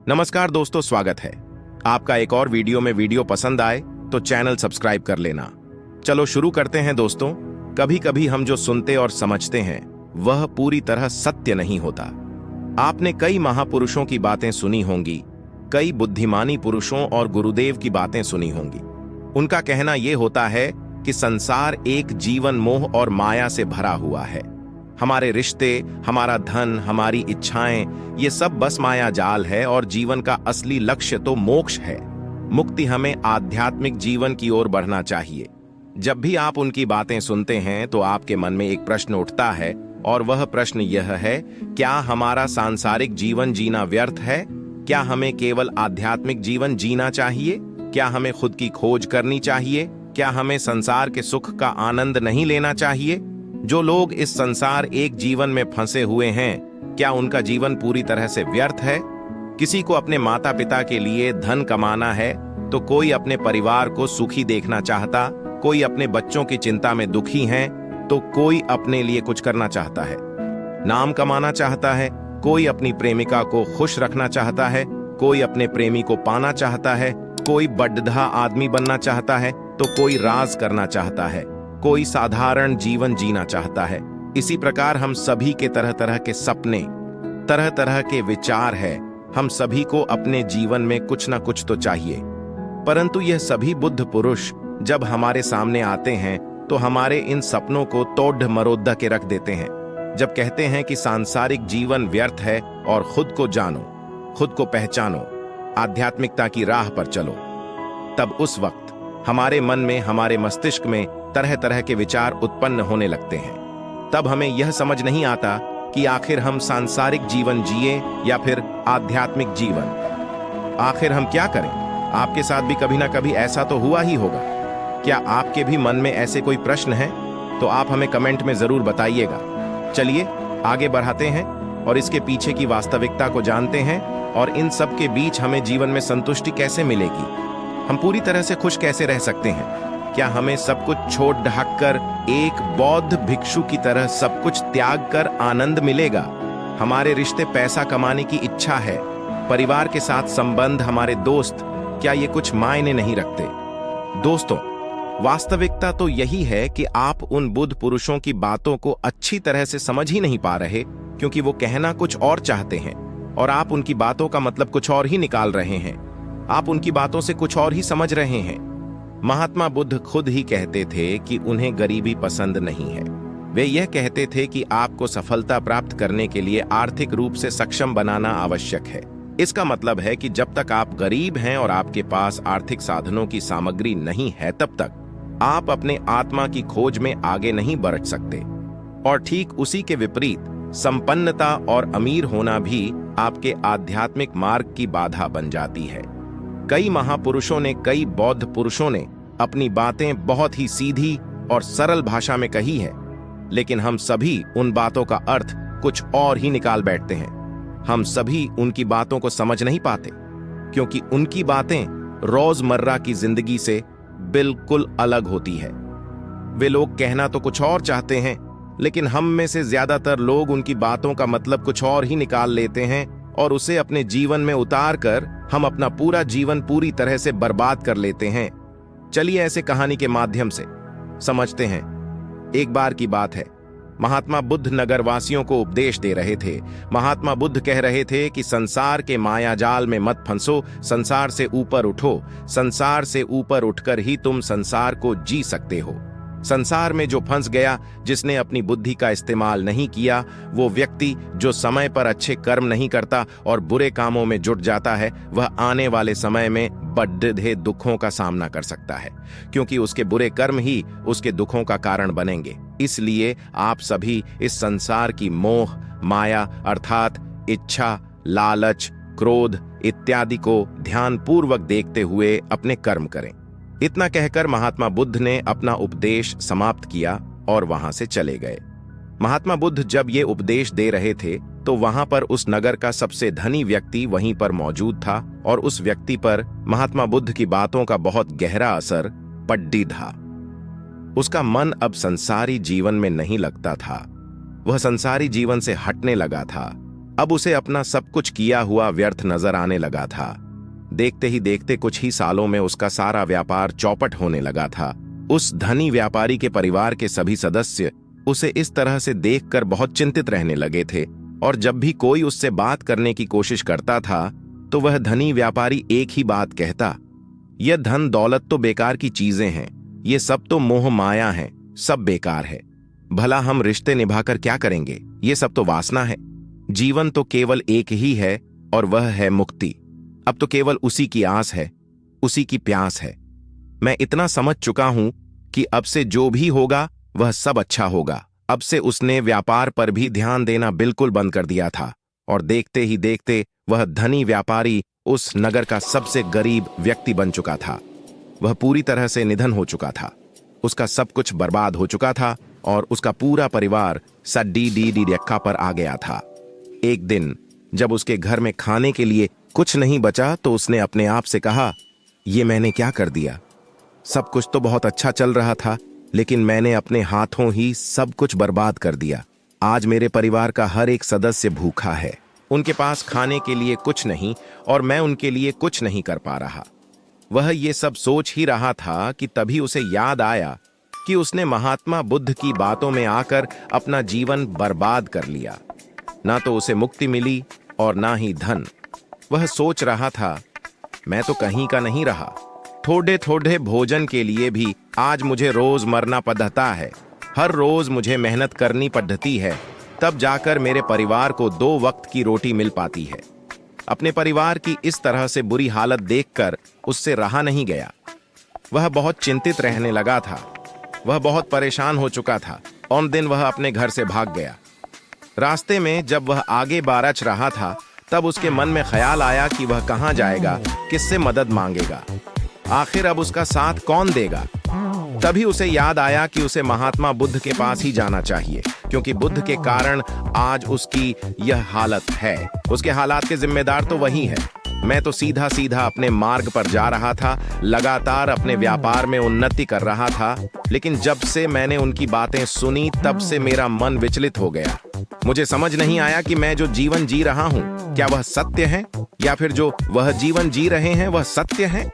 नमस्कार दोस्तों, स्वागत है आपका एक और वीडियो में। वीडियो पसंद आए तो चैनल सब्सक्राइब कर लेना। चलो शुरू करते हैं दोस्तों। कभी कभी हम जो सुनते और समझते हैं वह पूरी तरह सत्य नहीं होता। आपने कई महापुरुषों की बातें सुनी होंगी, कई बुद्धिमानी पुरुषों और गुरुदेव की बातें सुनी होंगी। उनका कहना यह होता है कि संसार एक जीवन मोह और माया से भरा हुआ है। हमारे रिश्ते, हमारा धन, हमारी इच्छाएं, ये सब बस माया जाल है और जीवन का असली लक्ष्य तो मोक्ष है, मुक्ति। हमें आध्यात्मिक जीवन की ओर बढ़ना चाहिए। जब भी आप उनकी बातें सुनते हैं तो आपके मन में एक प्रश्न उठता है और वह प्रश्न यह है, क्या हमारा सांसारिक जीवन जीना व्यर्थ है? क्या हमें केवल आध्यात्मिक जीवन जीना चाहिए? क्या हमें खुद की खोज करनी चाहिए? क्या हमें संसार के सुख का आनंद नहीं लेना चाहिए? जो लोग इस संसार एक जीवन में फंसे हुए हैं, क्या उनका जीवन पूरी तरह से व्यर्थ है? किसी को अपने माता पिता के लिए धन कमाना है तो कोई अपने परिवार को सुखी देखना चाहता, कोई अपने बच्चों की चिंता में दुखी है तो कोई अपने लिए कुछ करना चाहता है। नाम कमाना चाहता है, कोई अपनी प्रेमिका को खुश रखना चाहता है, कोई अपने प्रेमी को पाना चाहता है, कोई बड्ढा आदमी बनना चाहता है तो कोई राज करना चाहता है, कोई साधारण जीवन जीना चाहता है। इसी प्रकार हम सभी के तरह तरह के सपने, तरह तरह के विचार है। हम सभी को अपने जीवन में कुछ ना कुछ तो चाहिए, परंतु यह सभी बुद्ध पुरुष जब हमारे सामने आते हैं तो हमारे इन सपनों को तोड़ मरोड़ के रख देते हैं। जब कहते हैं कि सांसारिक जीवन व्यर्थ है और खुद को जानो, खुद को पहचानो, आध्यात्मिकता की राह पर चलो, तब उस वक्त हमारे मन में, हमारे मस्तिष्क में तरह तरह के विचार उत्पन्न होने लगते हैं। तब हमें यह समझ नहीं आता कि आखिर हम सांसारिक जीवन जिए या फिर आध्यात्मिक जीवन। आखिर हम क्या करें? आपके साथ भी कभी ना कभी ऐसा तो हुआ ही होगा। क्या आपके भी मन में ऐसे कोई प्रश्न हैं? तो आप हमें कमेंट में जरूर बताइएगा। चलिए आगे बढ़ाते हैं और इसके पीछे की वास्तविकता को जानते हैं और इन सब के बीच हमें जीवन में संतुष्टि कैसे मिलेगी, हम पूरी तरह से खुश कैसे रह सकते हैं। क्या हमें सब कुछ छोड़ ढक कर एक बौद्ध भिक्षु की तरह सब कुछ त्याग कर आनंद मिलेगा? हमारे रिश्ते, पैसा कमाने की इच्छा है, परिवार के साथ संबंध, हमारे दोस्त, क्या ये कुछ मायने नहीं रखते? दोस्तों, वास्तविकता तो यही है कि आप उन बुद्ध पुरुषों की बातों को अच्छी तरह से समझ ही नहीं पा रहे, क्योंकि वो कहना कुछ और चाहते हैं और आप उनकी बातों का मतलब कुछ और ही निकाल रहे हैं। आप उनकी बातों से कुछ और ही समझ रहे हैं। महात्मा बुद्ध खुद ही कहते थे कि उन्हें गरीबी पसंद नहीं है। वे यह कहते थे कि आपको सफलता प्राप्त करने के लिए आर्थिक रूप से सक्षम बनाना आवश्यक है। इसका मतलब है कि जब तक आप गरीब हैं और आपके पास आर्थिक साधनों की सामग्री नहीं है, तब तक आप अपने आत्मा की खोज में आगे नहीं बढ़ सकते। और ठीक उसी के विपरीत संपन्नता और अमीर होना भी आपके आध्यात्मिक मार्ग की बाधा बन जाती है। कई महापुरुषों ने, कई बौद्ध पुरुषों ने अपनी बातें बहुत ही सीधी और सरल भाषा में कही है, लेकिन हम सभी उन बातों का अर्थ कुछ और ही निकाल बैठते हैं। हम सभी उनकी बातों को समझ नहीं पाते, क्योंकि उनकी बातें रोजमर्रा की जिंदगी से बिल्कुल अलग होती है। वे लोग कहना तो कुछ और चाहते हैं, लेकिन हम में से ज्यादातर लोग उनकी बातों का मतलब कुछ और ही निकाल लेते हैं और उसे अपने जीवन में उतार कर हम अपना पूरा जीवन पूरी तरह से बर्बाद कर लेते हैं। चलिए ऐसे कहानी के माध्यम से समझते हैं। एक बार की बात है, महात्मा बुद्ध नगरवासियों को उपदेश दे रहे थे। महात्मा बुद्ध कह रहे थे कि संसार के माया जाल में मत फंसो, संसार से ऊपर उठो। संसार से ऊपर उठकर ही तुम संसार को जी सकते हो। संसार में जो फंस गया, जिसने अपनी बुद्धि का इस्तेमाल नहीं किया, वो व्यक्ति जो समय पर अच्छे कर्म नहीं करता और बुरे कामों में जुट जाता है, वह आने वाले समय में बड़े दुखों का सामना कर सकता है, क्योंकि उसके बुरे कर्म ही उसके दुखों का कारण बनेंगे। इसलिए आप सभी इस संसार की मोह, माया अर्थात इच्छा, लालच, क्रोध इत्यादि को ध्यानपूर्वक देखते हुए अपने कर्म करें। इतना कहकर महात्मा बुद्ध ने अपना उपदेश समाप्त किया और वहां से चले गए। महात्मा बुद्ध जब ये उपदेश दे रहे थे तो वहां पर उस नगर का सबसे धनी व्यक्ति वहीं पर मौजूद था और उस व्यक्ति पर महात्मा बुद्ध की बातों का बहुत गहरा असर पड्डी था। उसका मन अब संसारी जीवन में नहीं लगता था। वह संसारी जीवन से हटने लगा था। अब उसे अपना सब कुछ किया हुआ व्यर्थ नजर आने लगा था। देखते ही देखते कुछ ही सालों में उसका सारा व्यापार चौपट होने लगा था। उस धनी व्यापारी के परिवार के सभी सदस्य उसे इस तरह से देखकर बहुत चिंतित रहने लगे थे, और जब भी कोई उससे बात करने की कोशिश करता था तो वह धनी व्यापारी एक ही बात कहता, यह धन दौलत तो बेकार की चीजें हैं, ये सब तो मोह माया है, सब बेकार है। भला हम रिश्ते निभाकर क्या करेंगे, ये सब तो वासना है। जीवन तो केवल एक ही है और वह है मुक्ति। अब तो केवल उसी की आस है, उसी की प्यास है। मैं इतना समझ चुका हूं कि अब से जो भी होगा वह सब अच्छा होगा। अब से उसने व्यापार पर भी ध्यान देना बिल्कुल बंद कर दिया था, और देखते ही देखते वह धनी व्यापारी उस नगर का सबसे गरीब व्यक्ति बन चुका था। वह पूरी तरह से निधन हो चुका था। उसका सब कुछ बर्बाद हो चुका था और उसका पूरा परिवार सड्डी रेखा पर आ गया था। एक दिन जब उसके घर में खाने के लिए कुछ नहीं बचा तो उसने अपने आप से कहा, ये मैंने क्या कर दिया। सब कुछ तो बहुत अच्छा चल रहा था, लेकिन मैंने अपने हाथों ही सब कुछ बर्बाद कर दिया। आज मेरे परिवार का हर एक सदस्य भूखा है, उनके पास खाने के लिए कुछ नहीं और मैं उनके लिए कुछ नहीं कर पा रहा। वह ये सब सोच ही रहा था कि तभी उसे याद आया कि उसने महात्मा बुद्ध की बातों में आकर अपना जीवन बर्बाद कर लिया। ना तो उसे मुक्ति मिली और ना ही धन। वह सोच रहा था, मैं तो कहीं का नहीं रहा। थोड़े थोड़े भोजन के लिए भी आज मुझे रोज मरना पड़ता है। हर रोज मुझे मेहनत करनी पड़ती है, तब जाकर मेरे परिवार को 2 वक्त की रोटी मिल पाती है। अपने परिवार की इस तरह से बुरी हालत देखकर उससे रहा नहीं गया। वह बहुत चिंतित रहने लगा था। वह बहुत परेशान हो चुका था। उन दिन वह अपने घर से भाग गया। रास्ते में जब वह आगे बारच रहा था तब उसके मन में ख्याल आया कि वह कहाँ जाएगा, किससे मदद मांगेगा, आखिर अब उसका साथ कौन देगा। तभी उसे याद आया कि उसे महात्मा बुद्ध के पास ही जाना चाहिए, क्योंकि बुद्ध के कारण आज उसकी यह हालत है। उसके हालात के जिम्मेदार तो वही है। मैं तो सीधा सीधा अपने मार्ग पर जा रहा था, लगातार अपने व्यापार में उन्नति कर रहा था, लेकिन जब से मैंने उनकी बातें सुनी तब से मेरा मन विचलित हो गया। मुझे समझ नहीं आया कि मैं जो जीवन जी रहा हूँ क्या वह सत्य है, या फिर जो वह जीवन जी रहे हैं वह सत्य है।